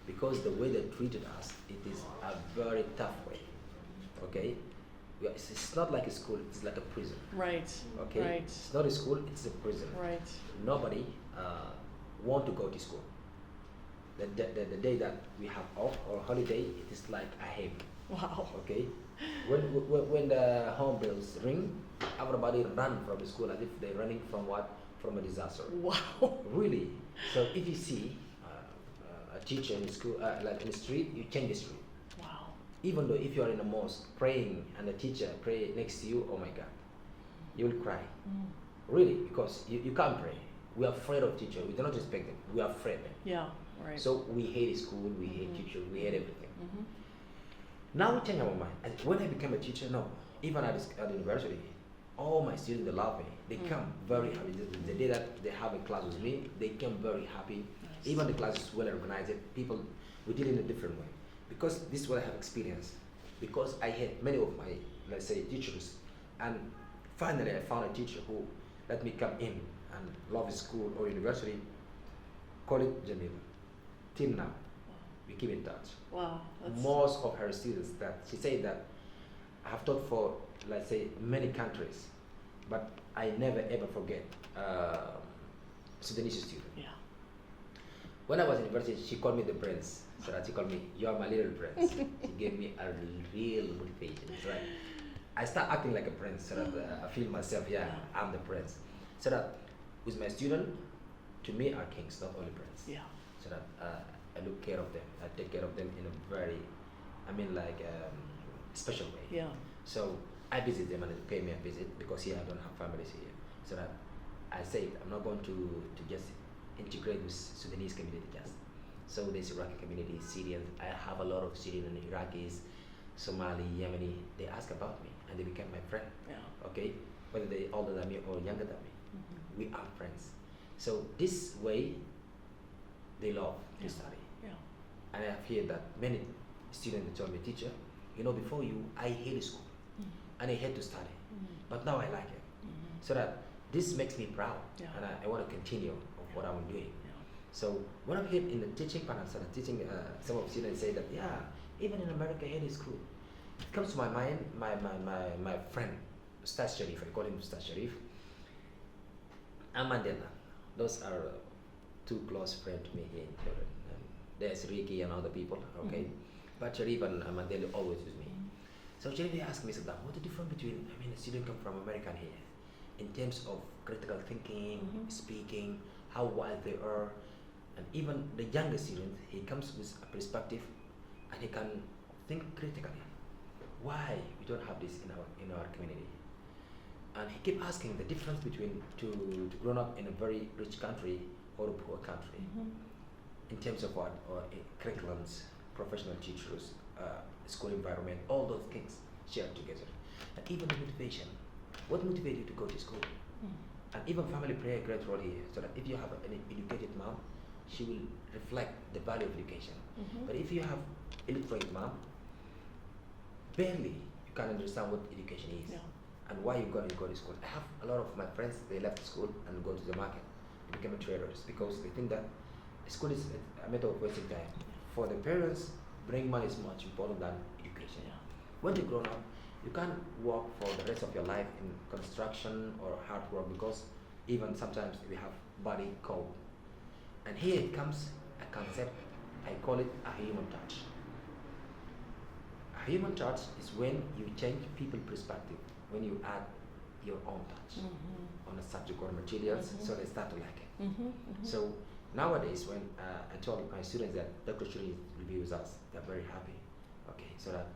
because the way they treated us, it is a very tough way. Okay, it's not like a school; it's like a prison. Right. Okay, Right. it's not a school; it's a prison. Right. Nobody want to go to school. The day that we have off or holiday, it is like a heaven. Wow. Okay, when the home bells ring, everybody run from the school as if they're running from what? From a disaster. Wow. Really. So if you see a teacher in the school, like in the street, you change the street. Wow. Even though if you are in a mosque praying and the teacher pray next to you, oh my God, you will cry. Really, because you can't pray. We are afraid of teacher. We do not respect them. We are afraid. Yeah. Right. So we hate school. We hate teacher. We hate everything. Mhm. Now we change our mind. And when I became a teacher, no, even at the university, all my students, they love me. They come very happy. The day that they have a class with me, they come very happy. Nice. Even the class is well organized. People, we did it in a different way. Because this is what I have experienced. Because I had many of my, let's say, teachers. And finally I found a teacher who let me come in and love school or university. Call it Jamila. Till now, we keep in touch. Wow. That's Most of her students, that she said that I have taught for, let's say, many countries, but I never ever forget Sudanese student. yeah. When I was in university, she called me the prince. So that she called me, "You are my little prince." She gave me a real motivation. So that I start acting like a prince, so that I feel myself, yeah, I'm the prince. So that with my student, to me, are kings, not only prince. Yeah. So that I look care of them. I take care of them in a very, special way. Yeah. So I visit them and they pay me a visit because here I don't have families here. So that I say I'm not going to just integrate with Sudanese community just. So there's Iraqi community, Syrians. I have a lot of Syrian and Iraqis, Somali, Yemeni. They ask about me and they become my friend. Yeah. Okay, whether they older than me or younger than me, Mhm. we are friends. So this way, they love to Yeah. study. Yeah. And I have heard that many students told me, "Teacher, before you, I hate school and I hate to study, but now I like it." So that this makes me proud, Yeah. and I want to continue of what I'm doing. Yeah. So when I'm here in the teaching part, I started teaching. Some of students say that, yeah, even in America, I hate school. It comes to my mind, my friend, Ustaz Sharif. I call him Ustaz Sharif. And Mandela. Those are two close friends to me here in Jordan. And there's Ricky and other people, okay? But Sharif and Mandela always with me. So Sharif asked me, Sadam, what's the difference between, a student come from America and here, in terms of critical thinking, speaking, how wild they are, and even the younger student, he comes with a perspective, and he can think critically. Why we don't have this in our community? And he kept asking the difference between to grow up in a very rich country or a poor country, in terms of what, or curriculums, professional teachers, school environment, all those things shared together. And even the motivation. What motivates you to go to school? And even family play a great role here, so that if you have an educated mom, she will reflect the value of education. But if you have illiterate mom, barely you can understand what education is. Yeah. And why you got to go to school. I have a lot of my friends, they left school and go to the market to become traders because they think that school is a method of wasting time. For the parents, bring money is much important than education. Yeah. When you grow up, you can't work for the rest of your life in construction or hard work because even sometimes we have body cold. And here it comes a concept, I call it a human touch. A human touch is when you change people's perspective, when you add your own touch on a subject or materials, so they start to like it. So nowadays, when I told my students that Dr. Shuri reviews us, they're very happy. Okay, so that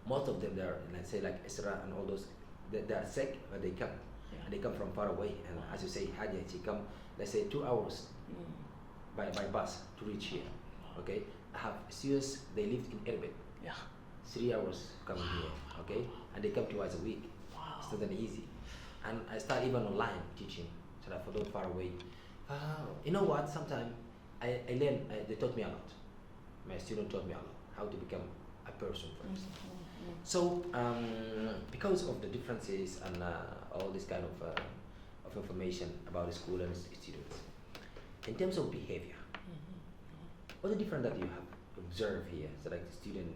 most of them, they're, let's say like Isra and all those, they're sick, or they come, Yeah. and they come from far away. And Wow. as you say, Hadia, she come, let's say 2 hours Mm. by bus to reach here. Wow. Okay, I have students, they live in Irving, Yeah. 3 hours coming here. Okay, and they come twice a week. Wow. It's not that easy. And I start even online teaching, so that for those far away. You know what? Sometimes I learn. They taught me a lot. My student taught me a lot how to become a person first. Mm. So because of the differences and all this kind of information about the school and students, in terms of behavior, what the difference that you have observed here? So like the student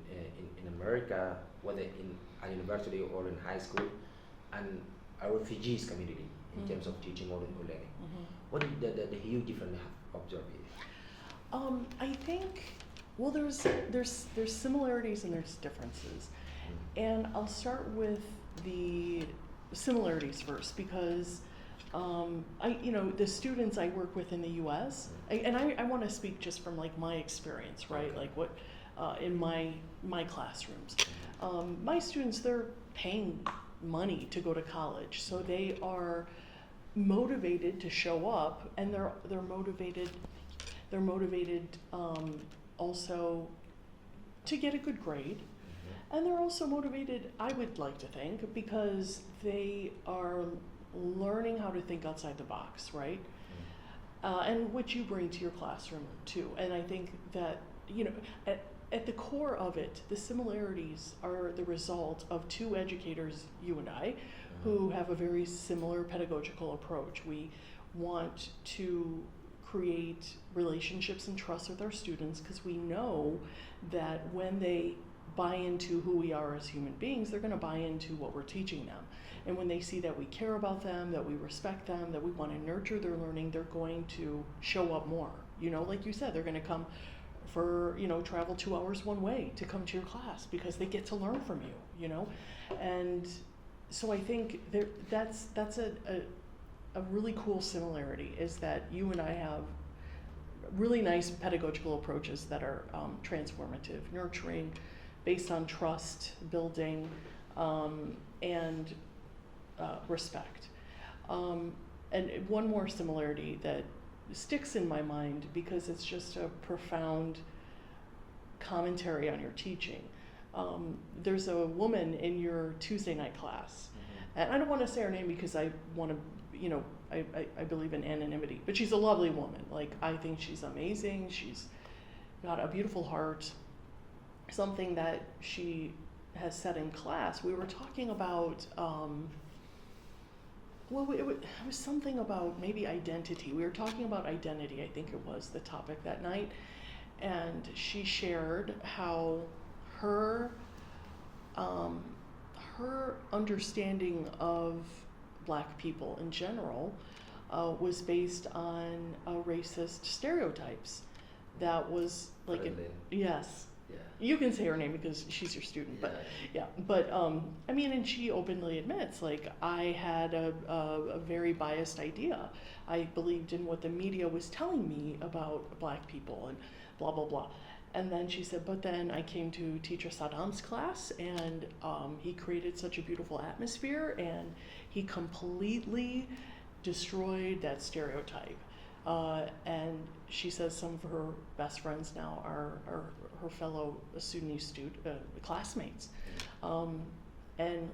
in America, whether in a university or in high school, and a refugees community in terms of teaching or learning. What is the huge difference you have observed here? I think, well, there's similarities and there's differences, and I'll start with the similarities first because the students I work with in the U.S. And I want to speak just from like my experience, right? Okay. Like what in my classrooms, my students, they're paying money to go to college, so they are motivated to show up, and they're motivated also to get a good grade, and they're also motivated, I would like to think, because they are learning how to think outside the box, right? And which you bring to your classroom too. And I think that, at the core of it, the similarities are the result of two educators, you and I, who have a very similar pedagogical approach. We want to create relationships and trust with our students because we know that when they buy into who we are as human beings, they're going to buy into what we're teaching them. And when they see that we care about them, that we respect them, that we want to nurture their learning, they're going to show up more. Like you said, they're going to come for, travel 2 hours one way to come to your class because they get to learn from you, And so I think that's a really cool similarity is that you and I have really nice pedagogical approaches that are transformative, nurturing, based on trust, building, and respect. And one more similarity that sticks in my mind because it's just a profound commentary on your teaching. There's a woman in your Tuesday night class, and I don't want to say her name because I want to, I believe in anonymity, but she's a lovely woman. Like, I think she's amazing. She's got a beautiful heart. Something that she has said in class, we were talking about, it was something about maybe identity. We were talking about identity, I think it was the topic that night. And she shared how her understanding of Black people in general was based on racist stereotypes. That was like, yes. Yeah. You can say her name because she's your student, but yeah. But and she openly admits, like, I had a very biased idea. I believed in what the media was telling me about Black people and blah blah blah. And then she said, but then I came to teacher Sadam's class, and he created such a beautiful atmosphere, and he completely destroyed that stereotype. And she says some of her best friends now are her fellow Sudanese classmates. And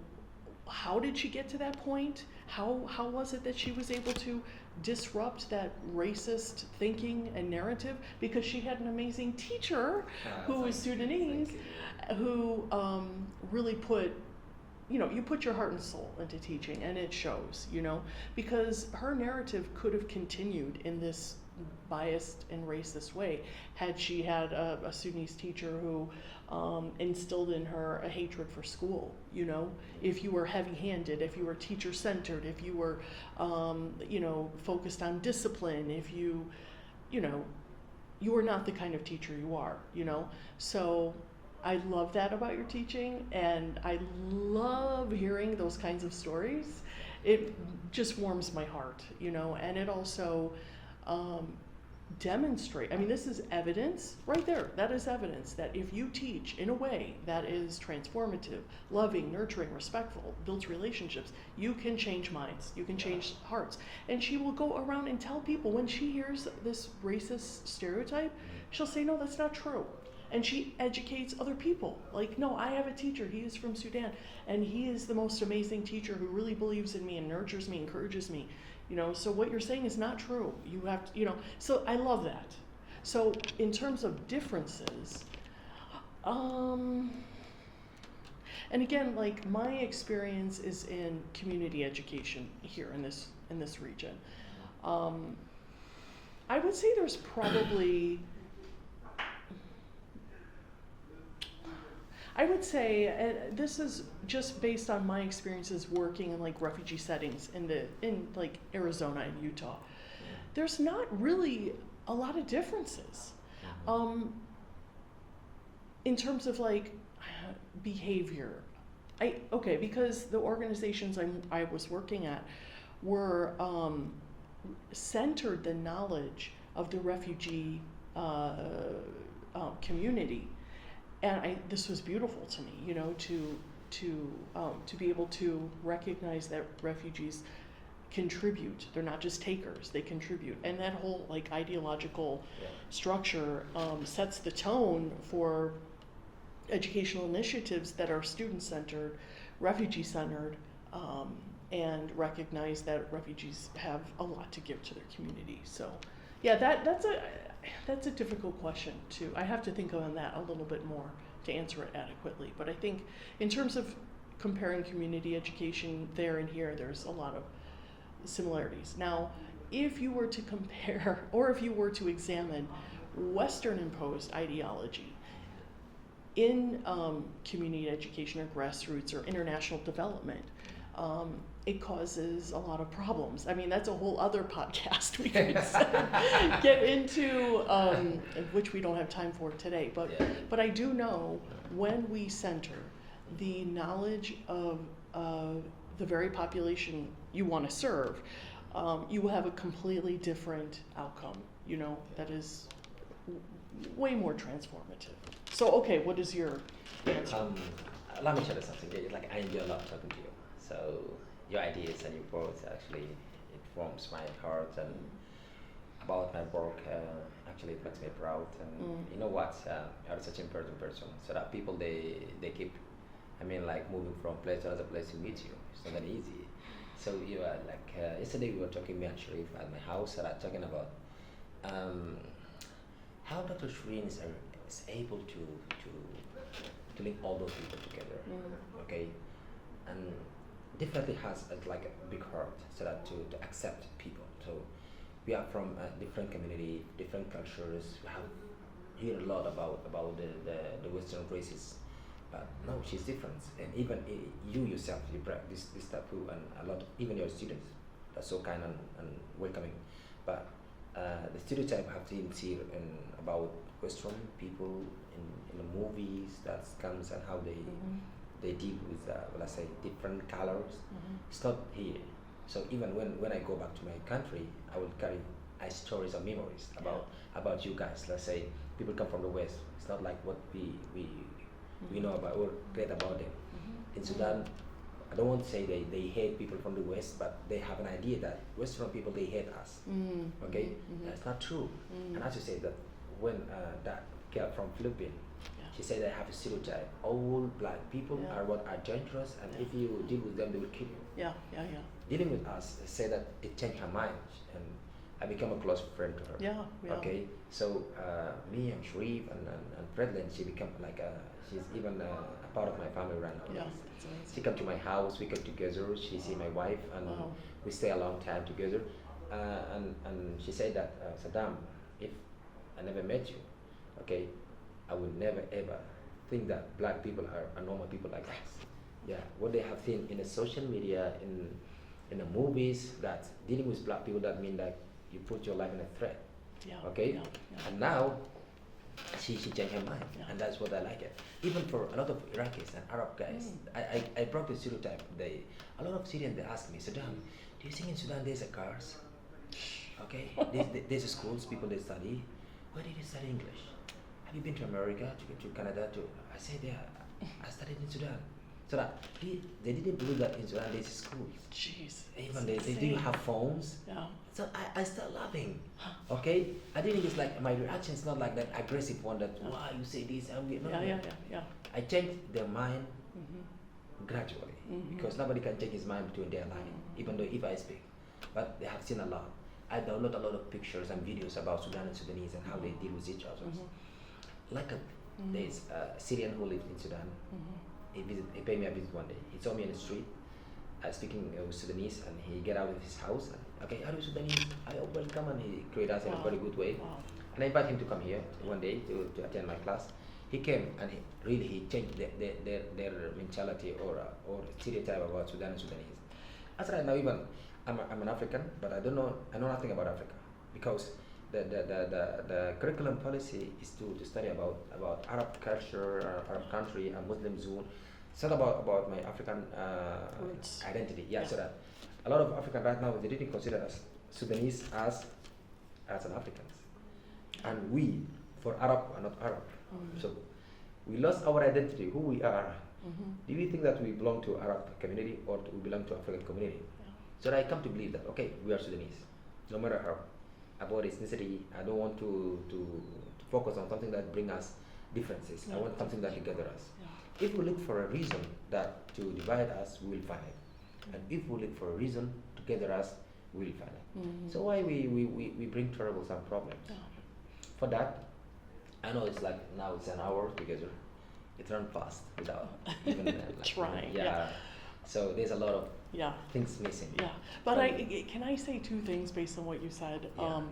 how did she get to that point? How was it that she was able to disrupt that racist thinking and narrative? Because she had an amazing teacher who was Sudanese, who really put, you put your heart and soul into teaching, and it shows, because her narrative could have continued in this biased and racist way had she had a Sudanese teacher who instilled in her a hatred for school. If you were heavy-handed, if you were teacher-centered, if you were focused on discipline, if you were not the kind of teacher you are. So I love that about your teaching, and I love hearing those kinds of stories. It just warms my heart, and it also demonstrate. I mean, this is evidence right there. That is evidence that if you teach in a way that is transformative, loving, nurturing, respectful, builds relationships, you can change minds, you can change hearts. And she will go around and tell people when she hears this racist stereotype, she'll say, no, that's not true. And she educates other people. Like, no, I have a teacher, he is from Sudan, and he is the most amazing teacher who really believes in me and nurtures me, encourages me. You know, so what you're saying is not true. You have to, you know, so I love that. So in terms of differences, and again, like my experience is in community education here in this region. I would say there's probably, I would say, and this is just based on my experiences working in like refugee settings in like Arizona and Utah. There's not really a lot of differences in terms of like behavior. Because the organizations I was working at were centered the knowledge of the refugee community. And this was beautiful to me, you know, to be able to recognize that refugees contribute. They're not just takers; they contribute. And that whole like ideological structure sets the tone for educational initiatives that are student-centered, refugee-centered, and recognize that refugees have a lot to give to their community. So, yeah, that's a difficult question too. I have to think on that a little bit more to answer it adequately. But I think in terms of comparing community education there and here, there's a lot of similarities. Now, if you were to compare or if you were to examine Western imposed ideology in community education or grassroots or international development, it causes a lot of problems. I mean, that's a whole other podcast we could get into, which we don't have time for today. But I do know when we center the knowledge of the very population you want to serve, you will have a completely different outcome, you know, that is way more transformative. So, okay, what is your answer? Let me tell you something. Like, I enjoy a lot talking to you. So your ideas and your words actually it warms my heart and about my work. Actually, it makes me proud. And you know what? You're such an important person. So that people they keep, I mean, like moving from place to another place to meet you. It's not that easy. So you are like yesterday we were talking me and Sharif at my house and I'm talking about how Dr. Shreen is able to link all those people together. Okay, and definitely has like a big heart so that to accept people. So we are from a different community, different cultures. We have heard a lot about the Western races, but no, she's different. And even you yourself, you brought this taboo, and a lot, even your students, are so kind and welcoming. But the stereotype I have seen here about Western people in the movies that comes and how they deal with, let's say, different colors. It's not here. So even when I go back to my country, I will carry stories or memories about you guys. Let's say people come from the West. It's not like what we know about or read about them. In Sudan, I don't want to say they hate people from the West, but they have an idea that Western people, they hate us. Okay? That's not true. And as you say that when that girl from Philippines, she said they have a stereotype. All black people are dangerous, and if you deal with them, they will kill you. Dealing with us, say that it changed her mind, and I became a close friend to her. Okay, so me and Sharif and Fredlin, she became like she's even a part of my family right now. She come to my house, we get together. She see my wife, and we stay a long time together. And she said that Sadam, if I never met you, okay, I would never ever think that black people are normal people like us. Yeah, what they have seen in the social media, in the movies, that dealing with black people, that mean that you put your life in a threat. Okay, and now she changed her mind, and that's what I like it. Even for a lot of Iraqis and Arab guys, I brought the stereotype. A lot of Syrians they ask me, Saddam, do you think in Sudan there's a cars? Okay, there's schools, people they study. Where did you study English? Have you been to America, to Canada? I said, yeah, I studied in Sudan. So that they didn't believe that in Sudan there's schools. Jeez. Even they didn't have phones. Yeah. So I started laughing. Okay? I didn't just like my reaction is not like that aggressive one that why you say this and we no, Yeah. I changed their mind Mm-hmm. gradually Mhm. because nobody can change his mind between their life, even though if I speak. But they have seen a lot. I download a lot of pictures and videos about Sudan and Sudanese and how they deal with each other. Like there's a Syrian who lives in Sudan. He paid me a visit one day. He saw me in the street speaking with Sudanese, and he get out of his house and okay, how do you Sudanese? I welcome, and he greeted us in a very good way. Wow. And I invited him to come here one day to attend my class. He came and he changed their mentality or stereotype about Sudan and Sudanese. As right now, even I'm an African, but I know nothing about Africa because the curriculum policy is to study about Arab culture, Arab country, a Muslim zone. It's not about my African Roots. identity. Yeah, so that a lot of African right now they didn't consider us Sudanese as an Africans, and we for Arab are not Arab. So we lost our identity, who we are. Do we think that we belong to Arab community or we belong to African community? So I come to believe that okay, we are Sudanese, no matter how about ethnicity. I don't want to focus on something that bring us differences. I want something that together us. If we look for a reason that to divide us, we will find it. And if we look for a reason to gather us, we will find it. So why we bring troubles and problems? For that, I know it's like now it's an hour together. It runs fast without even like, Trying. Yeah. So there's a lot of Yeah. things missing. Yeah, but can I say two things based on what you said? Yeah.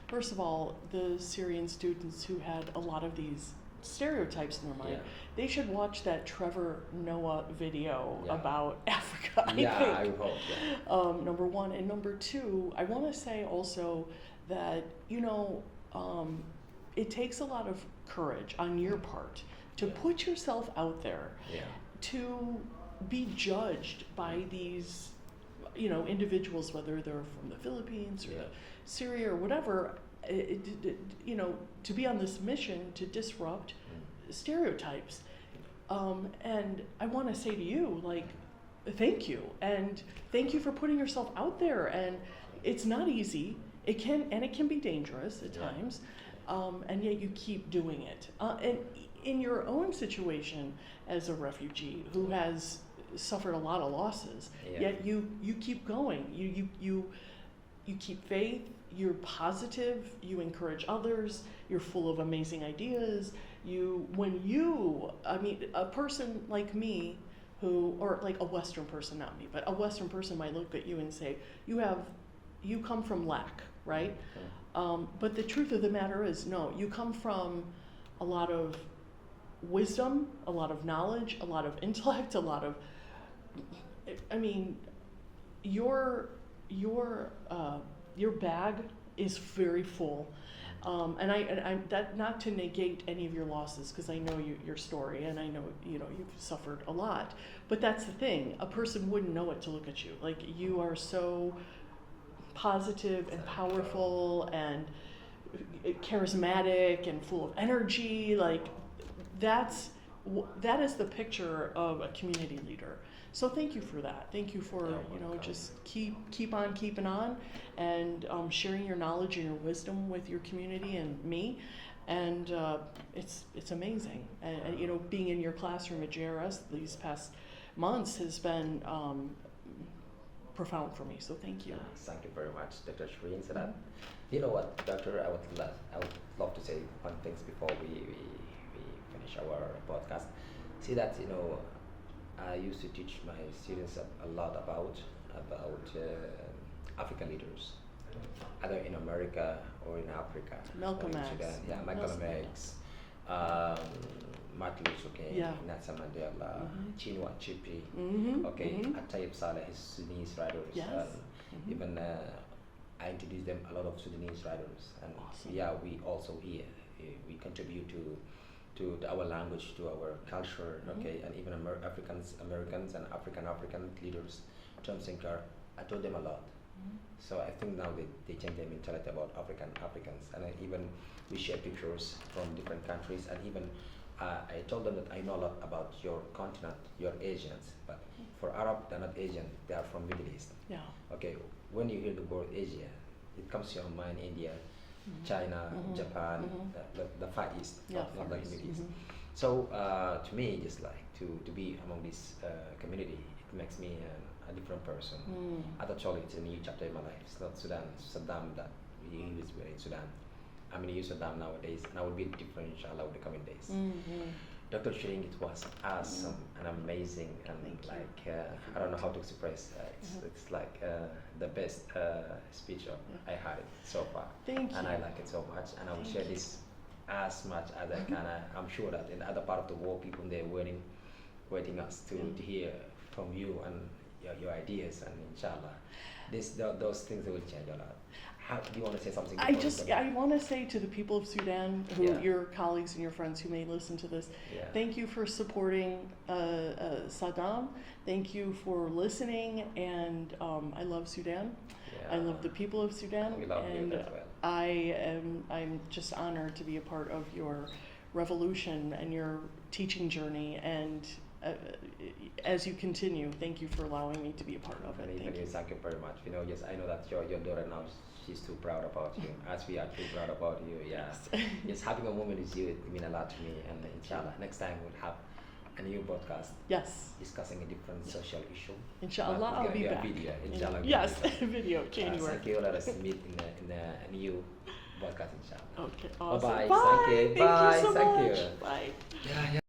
First of all, the Syrian students who had a lot of these stereotypes in their mind, they should watch that Trevor Noah video about Africa. I think. I hope. Yeah. Number one, and number two, I want to say also that it takes a lot of courage on your part to put yourself out there, to be judged by these, individuals, whether they're from the Philippines or Syria or whatever, to be on this mission to disrupt stereotypes. And I want to say to you, thank you, and thank you for putting yourself out there. And it's not easy. It can be dangerous at times, and yet you keep doing it. And in your own situation as a refugee who has suffered a lot of losses, yet you keep going. You keep faith. You're positive. You encourage others. You're full of amazing ideas. A person like me, or like a Western person, not me, but a Western person might look at you and say, you come from lack, right? But the truth of the matter is, no, you come from a lot of wisdom, a lot of knowledge, a lot of intellect, your bag is very full. And I'm that, not to negate any of your losses, because I know your story, and I know you've suffered a lot. But that's the thing: a person wouldn't know it to look at you. Like, you are so positive and powerful and charismatic and full of energy. Like, that is the picture of a community leader. So thank you for that. Thank you for just keep on keeping on, and sharing your knowledge and your wisdom with your community and me, and it's amazing. And being in your classroom at JRS these past months has been profound for me. So thank you. Thank you very much, Dr. Shireen Sadam. You know what, Doctor, I would love to say one thing before we finish our podcast. See that I used to teach my students a lot about African leaders, either in America or in Africa. Malcolm or in X. Sudan. Yeah, Malcolm X, Martin Luther King, Nelson Mandela, Chinua Achebe, Atayeb Saleh, his Sudanese writers. Yes. Even I introduced them a lot of Sudanese writers, and we also here we contribute to our language, to our culture, and even Americans and African leaders, Tom Sinclair. I told them a lot. So I think now they change their mentality about Africans, and even we share pictures from different countries, and even I told them that I know a lot about your continent, you're Asians, but for Arab they're not Asian, they are from Middle East. Yeah. Okay, when you hear the word Asia, it comes to your mind India, China, Japan, the Far East, Yeah, not Far like East, Middle East. mhm. So to me, just like to be among this community, it makes me a different person. I thought actually it's a new chapter in my life. It's not Sudan, Saddam that we use in Sudan. I'm in use Saddam nowadays, and I will be different inshallah in the coming days. Dr. Shring, it was awesome and amazing, and Thank you. like I don't know how to express. It's like the best speech I had so far, Thank and you. I like it so much, and I will Thank share you. this as much as I can. I'm sure that in the other part of the world, people they're waiting us to hear from you and your ideas, and inshallah, those things will change a lot. How do you want to say something? I want to say to the people of Sudan, who Yeah. your colleagues and your friends who may listen to this, Yeah. thank you for supporting Saddam. Thank you for listening, and I love Sudan. I Yeah. love the people of Sudan, We love you and as well. I'm just honored to be a part of your revolution and your teaching journey. And as you continue, thank you for allowing me to be a part of it. And even Thank you, you. thank you very much. Yes, I know that your daughter now, she's too proud about you, as we are too proud about you. Yeah. Yes, having a woman with you, it means a lot to me. And inshallah, next time we'll have a new podcast Yes, discussing a different social issue. inshallah, But it's I'll gonna be a back. video. Inshallah. Yes, video. video, January. Thank you. Let us meet in a new podcast, inshallah. Okay, awesome. Bye-bye. Bye. Thank you. Thank Bye. you so Thank much. you. Bye. Yeah, yeah.